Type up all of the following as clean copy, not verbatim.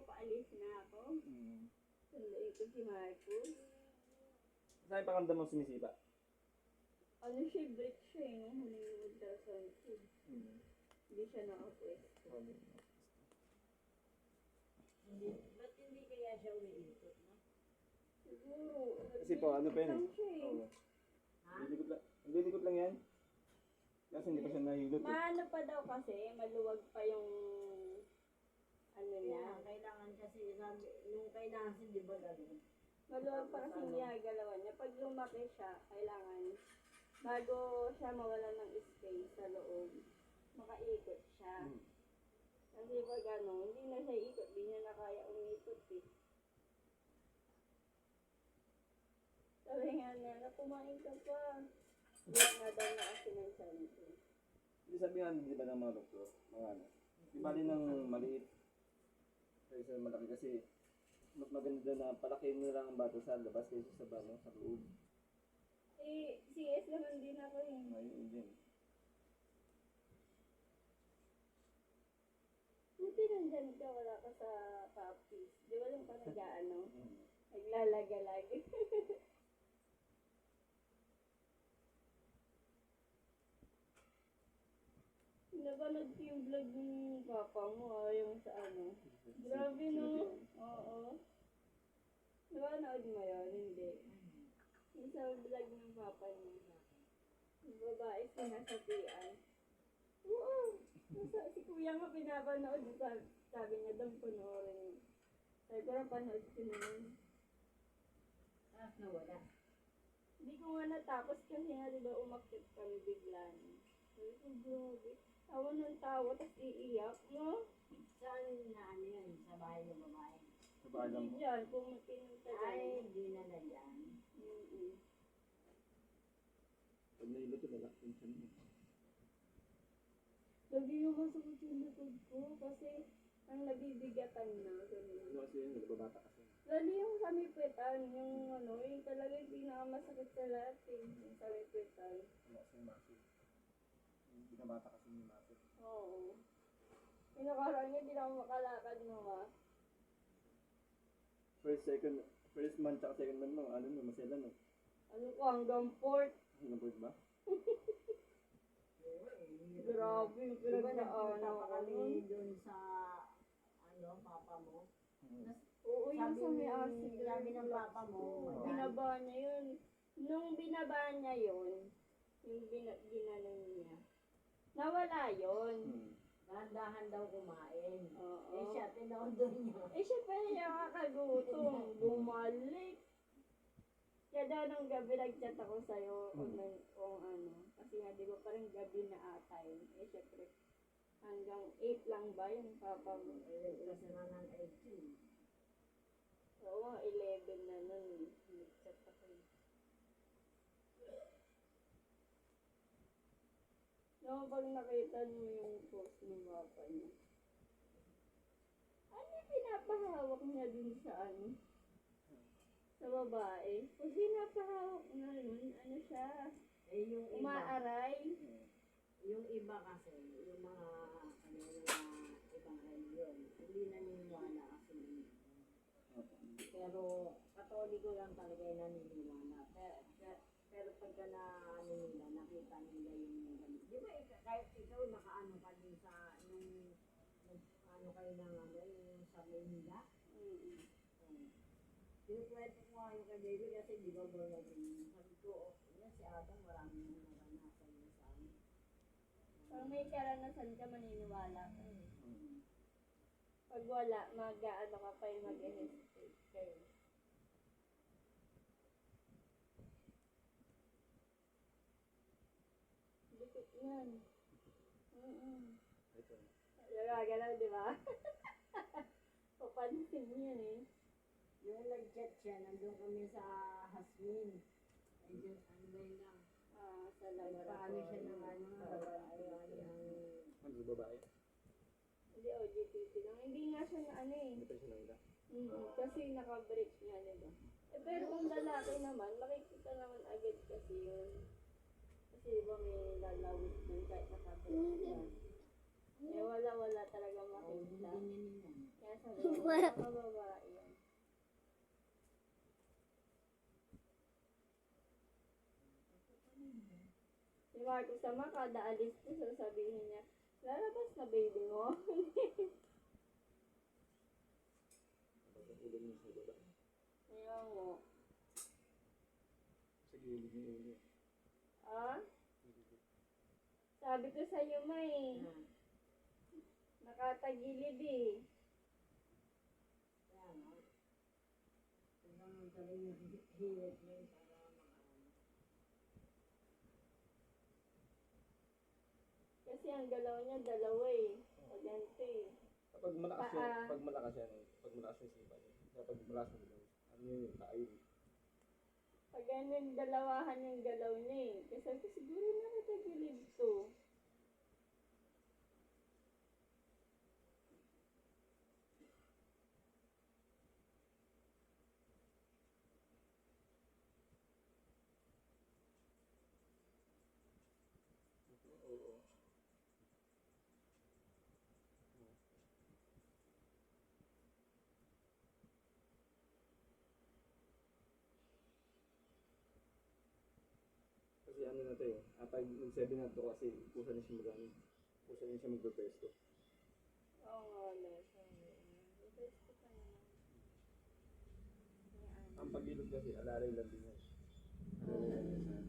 paalis na ako. Sunduin ko si Marcos. Saan yung pakamdam mo sumisipa? Ano siya, break siya eh, nung huling ultrasound ko. Hindi siya nakapwesto. Ba't hindi kaya siya umiikot, no? Siguro. Kasi po, ano pa yun lang eh? siya eh. Ha? Lilikot lang yan. Kasi hindi pa siya nahilot eh. Maano pa daw kasi, maluwag pa yung ano niya. Yeah, kailangan kasi, sabi, nung kay Nancy, di ba gano'n? Maluwag pa kasi ginagalawan niya. Pag lumaki siya, kailangan bago siya mawala ng space sa loob, makaikot siya. Kasi pag ano, hindi na siya ikot, hindi niya na kaya umikot eh. Sabi nga na, kumain ka pa. Hindi nga daw na kasi ng santo. Hindi sabi nga, di ba ng mga doktor, mga ano, di ba rin ng maliit kaysa malaki kasi mas maganda na palaki mo lang ang bata sa labas kaysa sa bano, sa loob. Eh, CS naman din ako eh. Ayun din. Buti nandyan ka, wala ka sa puppies. Di ba lang pa nag-ano? Naglalaga-lag. Napanood ko yung vlog ng papa mo, yung sa ano. Grabe no? Oo. Napanood mo yun? Hindi. Yung sa vlog ng papa niya. Yung babae sinasabihan. Oo. Si kuya nga pinapanood. Sabi niya doon panoorin. Sabi ko na panood ko naman. Tapos nawala. Hindi ko nga natapos kasi nga diba umakyat kami bigla. Sabi ko, grabe. Tawa ng tawa, tapos iiyak mo. Saan na ano yun? Sa bahay ng babae? Sa bahay lang Hindi mo. dyan, kung pinunta dyan. Ay, hindi na na yan. Pag nahilot yun, lalak yung tiyan mo. Lagi yung masakit yung likod ko kasi ang nabibigatan na. Ganun. Ano kasi yun, nagbabata kasi. Lalo yung sa mipetan, yung ano, yung talaga yung pinakamasakit sa lahat eh. Yung sa mipetan. Ano kasi yung massive. Yung binabata kasi yung massive. Oo. Pinakaraan niya, di na ako makalakad mo ha. First month tsaka second month mo, ano no, masela no. Ano ko, hanggang port. Ano ba ba? Grabe, yung Di ba pinagdaan nagpunta ako pa kami nun. doon sa, ano, papa mo? Oo, yung sa may Sabi acid. sabi ng papa mo, Oo, madami. binaba niya yun. Nung binaba niya yun, yung ginanon niya, nawala yun. Dahan-dahan daw kumain. Oo. Eh siya, tinodo niya. Eh, syempre niya kakagutom, bumalik. Kaya daw nung gabi nag-chat ako sa'yo kung ano. Kasi nga, di ba parang gabi na ata yun. Eh, syempre, hanggang 8 lang ba yung papa mo? Eh, kasi nga ng 18. Oo, 11 na nun. Nag-chat ako. No, pag nakita mo yung post ng papa niya. Ano yung pinapahawak niya dun sa ano? Sa babae. Pag pinapahawak na nun, ano siya? Eh, yung iba, Umaaray. yung iba kasi, yung mga, ano, mga ibang reliyon, hindi naniniwala kasi. Pero, katoliko lang talaga yung naniniwala. Pero pagka na, ano nila, nakita nila yung ganun. Di ba, kahit ikaw, nakaano ka din sa, nung, ano kayo ng, ano, yung sa Manila? Pinukwento ko nga yung kay David kasi di ba born again. Sabi ko, yan si Adam, maraming naranasan niya sa amin. Pag may karanasan ka, maniniwala ka. Pag wala, mag-ano ka pa yung mag-hesitate kayo. Likot yan. Ito. Galaw, di ba? Papansin yan eh. Yung nag-chat siya, nandun kami sa Hasmin. Ayun, ano ba yun lang? Sa Paano siya ng ano, Ano sa babae? Hindi, OJTT lang. Hindi nga siya na ano eh. Hindi pa siya nangila. Kasi naka-break niya, di ba? Eh, pero kung lalaki naman, makikita naman agad kasi yun. Kasi di ba may lalawit dun kahit naka-break siya. Eh, wala talaga makikita. Hindi niya niyan. Kaya sabi ko, Mga babae yan. Si Marcos naman, kada alis ko, sasabihin niya, lalabas na baby mo. Tapos ulo niya sa baba. Ayaw mo. Sa gilid niya ulo. Ah? Sabi ko sa'yo, May. Nakatagilid eh. Kaya nga. Tignan mo talaga yung hilit niya para Kasi ang galaw niya, dalawa eh. Ganito eh. Kapag malakas yan, Paa. pag malakas yan, pag malakas yung sipa niya. Kapag malakas yung galaw, ano yun, kain. Pag ganun, dalawahan yung galaw niya eh. Kasi siguro nakatagilid to. Oo. Kasi ano na to eh, pag nag-7 na to kasi pusa na siya mag-ano, pusa na siya magpe-pesto. Oo nga, Les. Request ko pa naman. Ang pag-ilog kasi, alalay lang din yan. Alalay lang din yan.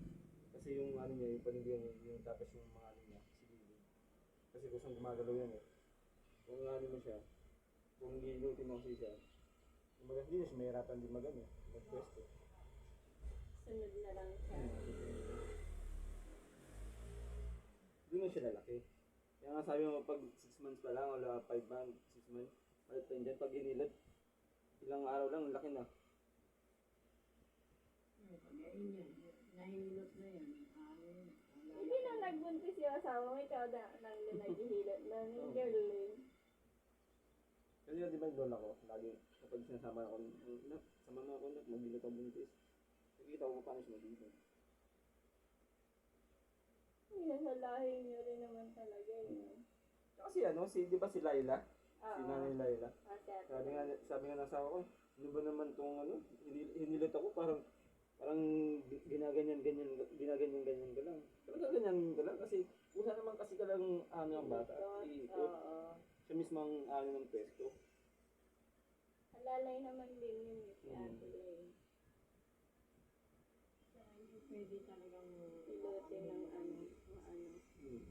Kasi yung ano niya, yung panindihan niya, yung tapos yung mga ano niya, sigilid. Kasi kusang gumagalaw yan eh. Kung ano mo siya, kung gilutin mo kasi siya, kumbaga hindi na siya mahirapan din mag-ano, mag-pwesto. Sunod na lang siya. Hindi mo siya lalaki. Kaya nga sabi mo, pag 6 months pa lang, wala 5 months, 6 months, malit pa yun dyan. Pag inilad, ilang araw lang, laki na. Pag-ain yan. Nahilot na yan. Hindi na nagbuntis yung asawa mo, ikaw na nang naghihilot na ng galing. Kasi di ba yung lola ko, lagi, kapag sinasama ako, nak, sama mo ako, nak, magilot ang buntis. Nakikita ko kung paano siya magilot. Yan sa lahi niyo rin naman talaga yun. Kasi ano, di ba si Laila? Si Oo. Nanay Laila. Sabi nga ng asawa ko, ano ba naman tong ano, hinilot ako, parang ginaganyan ka lang. Talaga ganyan ka lang kasi usa naman kasi ka lang ano ang bata. Iikot. Oo. Siya mismo ang ano ng pesto. Halalay naman din yun si Ate Lay. Pwede talagang Pilote ng ano. Hmm.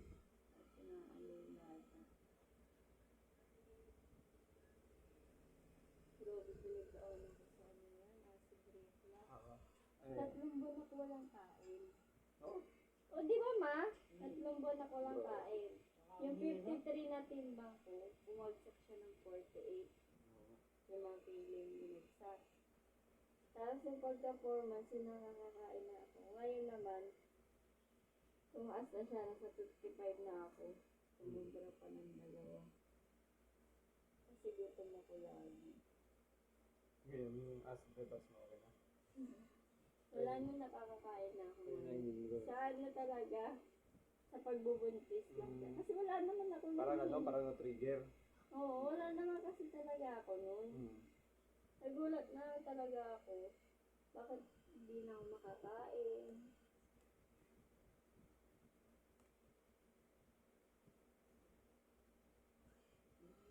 Kasi na ano yung bata. Grabe pinagdaan ako sa ano yan. Si Greta. Ano yan? 3 buwan ako walang kain. Oo. O di ba ma? 3 buwan ako walang kain. Yung 53 na timbang ko, bumagsak siya ng 48. Yung mga feeling binagsak. Tapos yung pagka-4 months, yung nakakakain na ako. Ngayon naman, tumaas na siya, nasa 55 na ako. Tumubra pa ng 2. Kasi gutom ako lagi. Ngayon, yung breakfast mo okay na? Wala na nakakakain na ako. Ayun na yung Sa ano talaga, sa pagbubuntis lang. Kasi wala naman ako parang nun ano, eh. parang na-trigger. Oo, wala naman kasi talaga ako nun. Nagulat na talaga ako. Bakit hindi na ako makakain?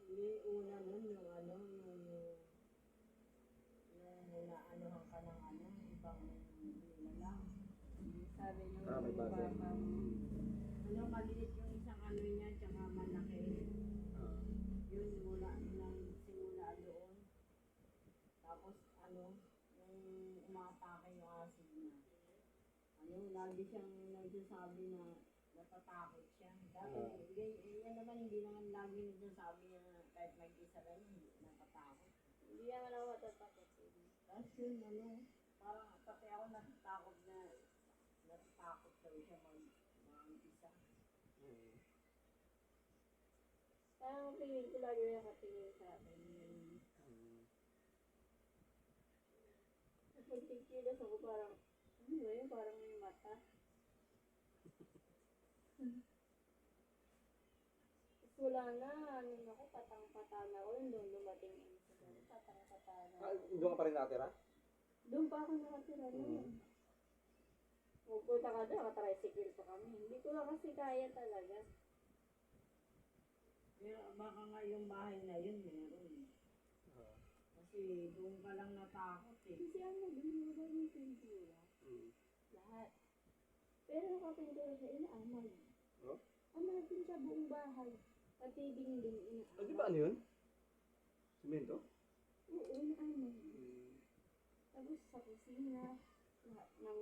Yung una nun, yung ano, yung naanohan ka ng ano, ibang nilalang. Sabi nung May base. papa, Ano, maliit yung isang ano niya, tsaka malaki. Yun, mula nang simula doon. Tapos, ano, yung umatake yung acid niya. Ano, lagi siyang nagsasabi na natatakot siya. Dati, yan naman, hindi naman lagi nagsasabi niya na kahit mag-isa lang, hindi natatakot. hindi naman ako matatakot. Tapos yun, ano, parang pati ako natatakot na natatakot daw siya mag-isa. Parang tingin ko lagi nakatingin sa akin. Pag tigkilas ako parang, ano ba yun? Parang may mata. Tapos wala na, ano ako, patang-pata na ako, yung doon dumating yung sa Kapataran. Doon ka pa rin nakatira? Doon pa ako nakatira noon. Pupunta ka doon, nakatricycle pa kami. Hindi ko lang kasi kaya talaga. Pero baka nga yung bahay na yun, meron. Kasi doon ka lang natakot eh. Kasi ano, binura yung pintura. Lahat. Pero nakapintura siya, inaamag. Oh? Amag din siya buong bahay. Pati dingding inaamag. Di ba ano yun? Simento? Oo, inaamag. Tapos sa kusina, lahat ng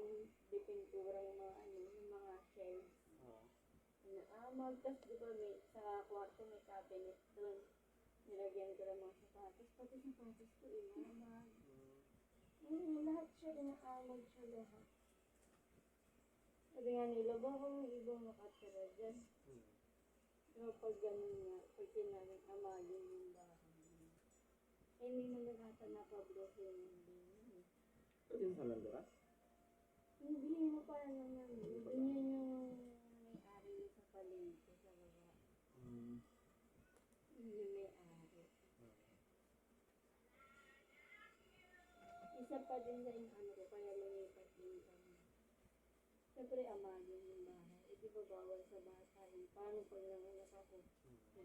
dipintura yung mga ano, yung mga shelves. Inaamag. Tapos di ba may, sa kwarto may cabinet doon. Nilagyan ko lang mga sapatos. Pati sapatos ko, inaamag. Lahat siya, inaamag siya lahat. Sabi nga nila, baka may ibang makatira dyan. Pero pag ganun nga, pag sinabing amagin yung bahay. Eh, hindi naman ata napablosin yung din. Pwede mo sa landaras? Hindi mo pa lang naman. Ganyan yung may-ari sa palengke sa baba. Yun yung may-ari. Isa pa din sa ano ko, kaya lumipat din kami. Siyempre, amagin yung bahay. Eh, di ba bawal sa bata yun? Paano pag nanganak ako?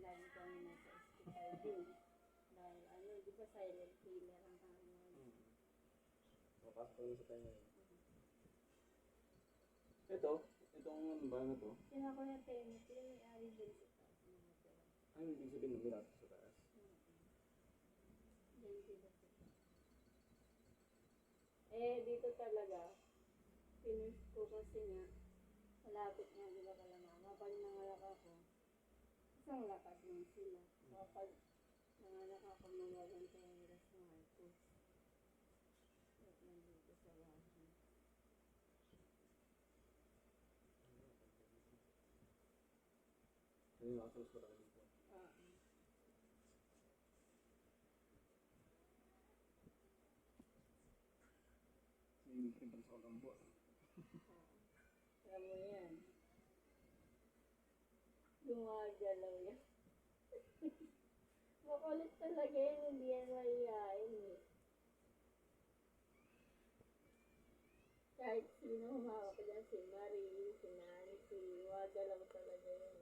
Lagi kami nasa hospital din. Dahil ano, di ba silent killer ang tawag? Mapasok ko sa tayo ngayon. Ito, itong bahay na to. Sina ko yung tenant, yung may-ari din sa taas. Ano ibig sabihin ng minat sa taas? Diyan sila sa taas. Eh, dito talaga, finish ko kasi nga, malapit nga nila kalamama. Pag nangalak ako, isang lakad lang sila. Kapag nangalak ako, mawawanta yung gas ng Marcos. At nandito sa bahay. Ano yung nakasalas ko tayo dito? May rin pala sa kagambo. Alam mo yan. Gumagalaw yan. Makulit talaga yan, hindi yan mahihain eh. Kahit sino humawak ko dyan, si Marie, si Nancy, gumagalaw talaga yan.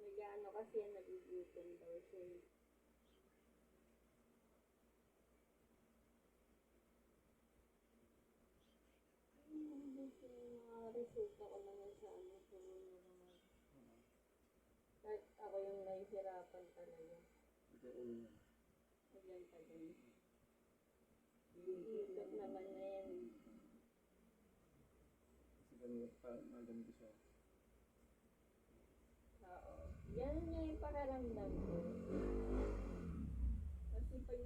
Nag-ano kasi yan, nagugutom daw siya. Mga resulta ko naman sa ano, sa mga kahit ako yung nahihirapan talaga. Ito ulo yan. Ayan pa din. Iikot naman na yan. Kasi ganito siya. Oo. Yan nga yung pakaramdam ko. Kasi pag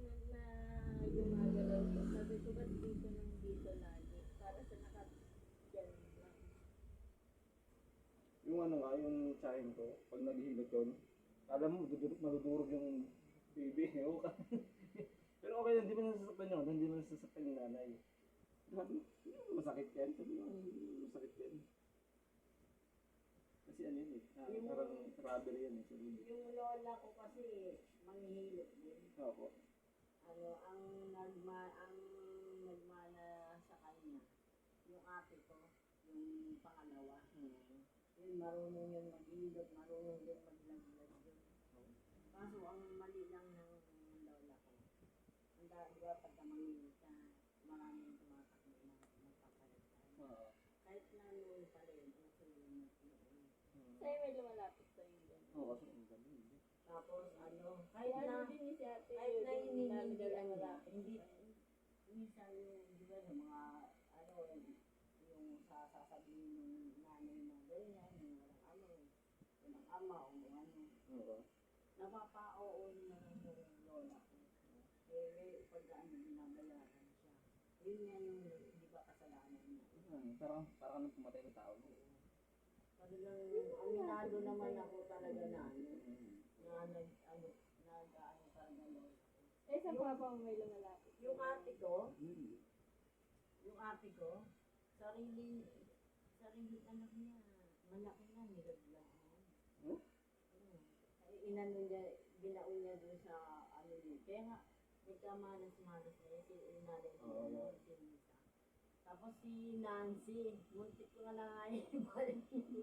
gumagalaw ko, sabi ko ba't dito nang dito lagi? Para sa naka-dyan lang. Yung ano nga, yung tsahin ko, pag naghihilot yun, alam mo, madudurog yung baby. Pero okay lang, hindi mo nasasaktan yun, hindi mo nasasaktan yung nanay. Masakit yan, sabi mo, masakit yan. Kasi ano yun eh, parang rubber yan eh. Yung lola ko kasi manghihilot din. Opo. Ano, ang nagmana sa kanya, yung ate ko, yung pangalawa. Yun, marunong yun maghilot, marunong yun maglaglag yun. Kaso ang mali lang ng lola ko, ang diba pagka manghihilot ka, maraming tumatakbo na magpapalitan. Kahit na noon pa rin, nasulit noon. Sa'yo may lumalapit sa'yo dyan. Oo, kasi ang gabi hindi. Tapos ano, Kahit kahit na, din ni si ate, kahit na yung hindi dami hindi na ano, lumalapit hindi, sa'yo. minsan yung, di ba, yung mga, ano, yung sasabihin ng nanay na ganyan, yung walang walang ama o ano, Oo. napapa-oo na lang yung lola ko. Eh, pag ano, binabayaran siya. Yun nga yung, di ba, kasalanan niya. Parang nang pumatay ng tao. Talagang aminado naman ako talaga na ano, nag-ano talaga lola ko. Eh, sa papa mo may lumalapit. Yung ate ko, sarili anak niya, malaki na, nilaglag na. inano niya, binaon niya doon sa ano yun. Kaya nga, nagkamalas-malas na yun, si nanay ko, Oo. si Lisa. Tapos si Nancy, muntik ko na nga yung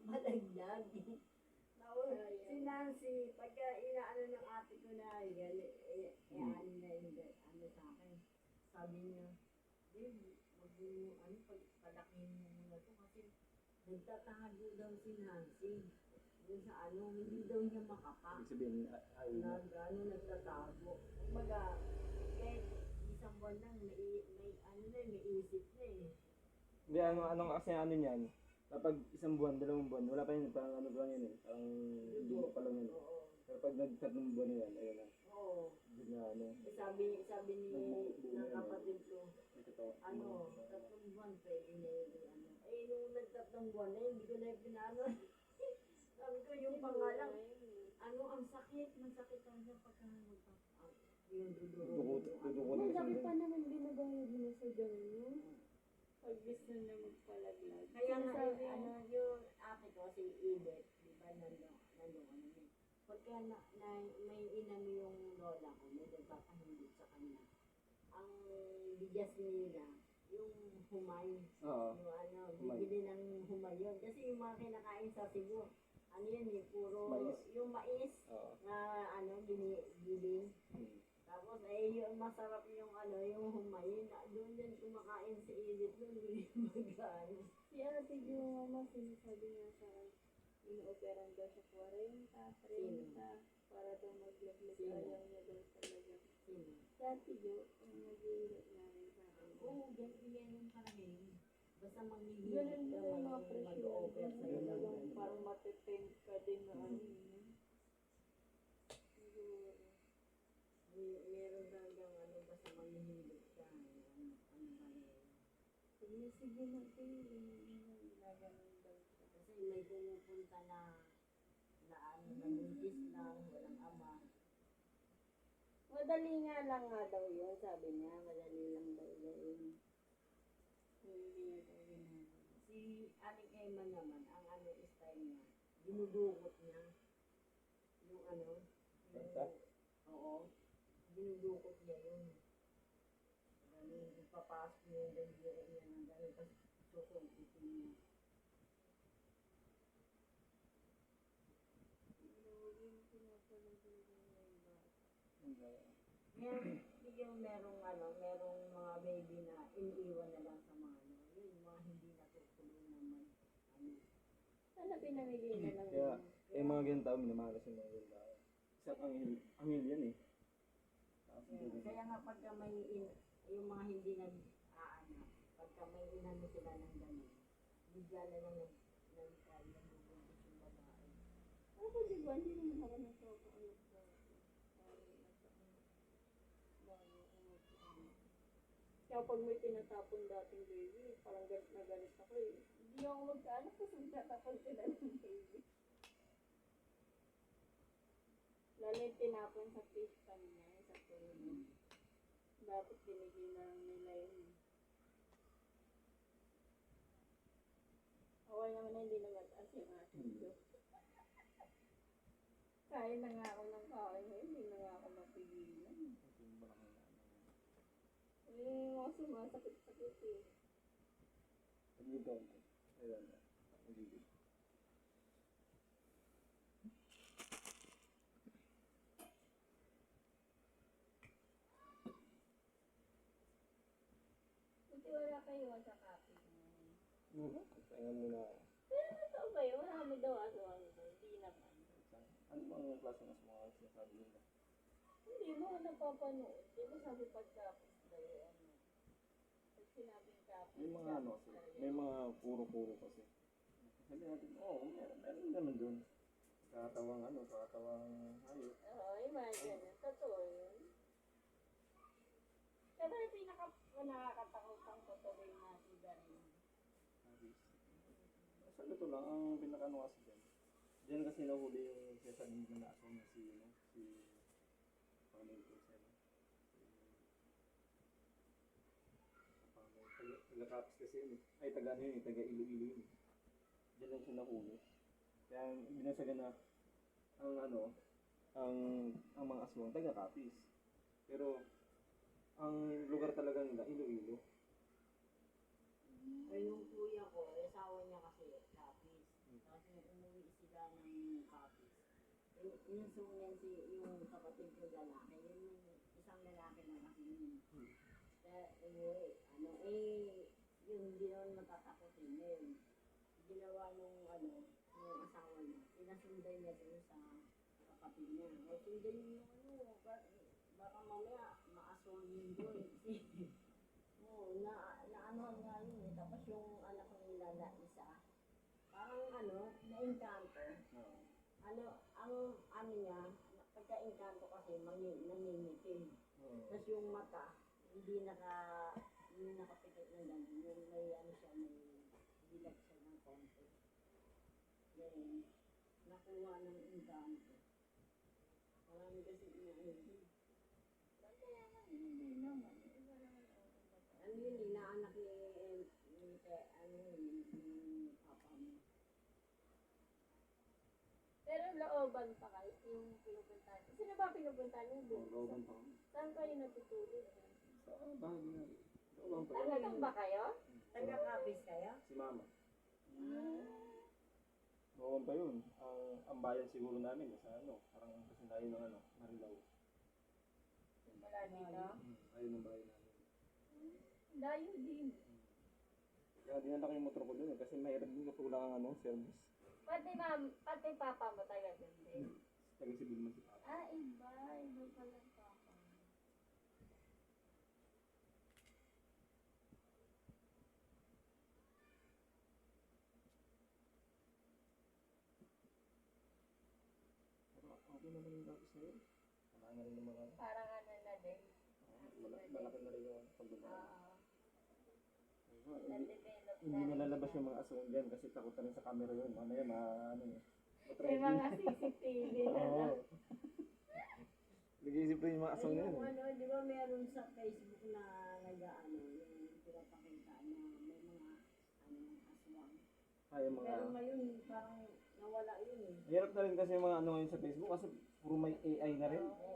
balagdag. Tapos si Nancy, pagka inaano ng ate ko na yan, ano na yung ano sa akin. Sabi niya, Dave, ano, palakihin mo muna to kasi nagtatago daw si Nancy. Doon sa ano, hindi daw niya makapa. Ibig sabihin, ayaw niya. Nagtatago. Kumbaga, kahit isang buwan lang, may isip na eh. Hindi, anong kasi ano niyan, kapag isang buwan, 2 buwan, wala pa yun, parang ano lang yun eh, parang luma pa lang yun. Oo. Pero pag nag-3 buwan na yan, ayun na, Oo. hindi na ano, Sabi ni ng kapatid ko, may totoo. ano, 3 buwan pwede na yun, ano. Eh, nung nag-3 buwan na, hindi ko na yung pinano. Sabi ko, yung pangalang, ano, ang sakit, masakit talaga pagka yung duduro. Malaki pa naman binabayad mo sa ganun. Pag gusto na magpalaglag. Kaya nga, Sinasabi ano, yung ate ko, si Edith, di ba, nandun, ano yun. Pagka may inano yung lola ko, may nagpapahindot sa kanya. Ang bigas nila, yung humay. Oo. Yung ano, Humay. bibili ng humay yun. Kasi yung mga kinakain sa Cebu, ano yun eh, puro Mais. yung mais Oo. na ano, binibiling. Hmm. Tapos eh, yung masarap yung ano, yung humay, na doon din kumakain si Edith doon, mag-ano. Si ate yung mama, sinasabi niya sa akin, ino-operan daw siya 40, 30, para daw maglaglag. Sino? Ayaw niya daw talaga. Sino? Si ate Jo, ang nag-iilat namin sa akin. Oo, ganyan yung karamihan. Basta manghihirap Ganun ka, din yung mga presyo. mag-offer sa'yo Ganun lang. yung parang matitempt ka din na ano yun. Siguro. Meron talagang ano, basta manghihirap ka. Ano ba yun? Pag sige na ito, ginaganon daw siya. Kasi may pumupunta na ano, nabuntis lang, walang ama. Madali nga lang nga daw yun, sabi niya. Madali lang daw yun. Hindi niya daw ginagawa. Si Aling Emma naman, ang ano style niya, dinudukot niya. Yung ano, Basta? oo, dinudukot niya yun. Ganun, ipapasok niya yung daliri niya ng ganun, tapos susunkitin niya. Merong ano, merong mga baby na iniiwan na lang sa mga ano, yun, mga hindi natutuloy naman. Ano. Sana pinamigay na lang Kaya, yun. mga ganyan tao, minamalas yung mga ganyan tao. Isang anghel yan eh. Tapos, Kaya nga pagka may yung mga hindi nag-aana, pagka may inano sila ng gano'n, bigla na lang nagbubuntis yung babae. Ako di ba, hindi naman ako nagpapaanak sa kaya pag may tinatapon dating baby, parang galit na galit ako eh. Hindi ako magkaanak kasi nagtatapon sila ng baby. Lalo yung tinapon sa fish pan niya, sa tulo. Dapat binigay na lang nila yun. Okay naman na hindi naman as yung ating ko. Kain na nga ako ng kain mo, hindi na nga ako mapigilan. Mga sumasakit-sakit eh. Pag-ibig ako. Ayun na. Pag-ibig. Buti wala kayo sa kapit mo. Pahinga muna ako. Pero totoo ba yun? Marami daw aswang doon. Hindi naman. Ano bang klase ng mga sinasabi nila? Hindi mo napapanood. Di ba sabi pagkapit daw ano? Pag sinabing kapit. May mga ano kasi, may mga puro-puro kasi. Sabi natin, meron naman dun. Kakatawang hayop. Oo, yung mga ganun. Totoo yun. Pero yung nakakatakutang ko tuloy na si Darin. Sa ito lang, ang pinakano kasi dyan. Diyan kasi nahuli yung sinasabi ko na aso niya si Panginoon ko siya. Taga-Capiz kasi yun eh. Ay, taga ano yun eh, taga Iloilo yun eh. Diyan lang siya nahuli. Kaya binasagan na ang ano, ang mga aswang taga Capiz. Pero ang lugar talaga nila Iloilo. Ay, yung kuya ko, asawa niya kasi Capiz. Kasi umuwi sila ng Capiz. Insunan yung kapatid ko lalaki. Yung isang lalaki na kasi yun. Yun, hindi naman matatakotin yun. Ginawa nung yung asawa niya. Pinasundan niya dun sa kapatid niya. O sundan niyo yung baka mamaya maaswang yun dun. Oo, naanohan nga yun eh. Tapos yung anak ko nila na isa, parang na-encanto. Ang niya, pagka-encanto kasi nangingitim. Tapos yung mata, hindi nakapikit na gano'n. Yung may siya, may dilag siya ng konti. Then, nakuha ng encanto. Marami kasi kaya nga, hindi naman. Yun, inaanak ni papa mo. Pero looban pa kayo, yung pinupuntahan. Sino ba pinupuntahan niyo doon? Looban pa. Saan kayo natutulog? Sa bahay na. Looban pa. Talagang ba kayo? Taga-Capiz kayo? Si mama. Looban pa yun. Ang bayan siguro namin sa parang kasi layo ng Marilao. Wala dito? Layo ng bayan namin. Layo din. Kaya dinala ko yung motor ko dun kasi mahirap din kapag wala kang service. Pati papa mo taga doon din. Taga-sibil man si papa. Ah, iba. Iba pala papa mo. Pero okay naman yung tapos na yun. Wala na rin yung mga Parang na din. malaki na rin yung pagbabago. Na-develop Hindi nalalabas yung mga aswang dyan kasi takot na rin sa camera yun. Ano yan, May mga CCTV na Oo. Nag-iisip rin yung mga aswang yun. Di ba meron sa Facebook na yung pinapakita na may mga aswang. Yung mga... Pero ngayon, parang nawala yun eh. Hirap na rin kasi yung mga ngayon sa Facebook kasi puro may AI na rin.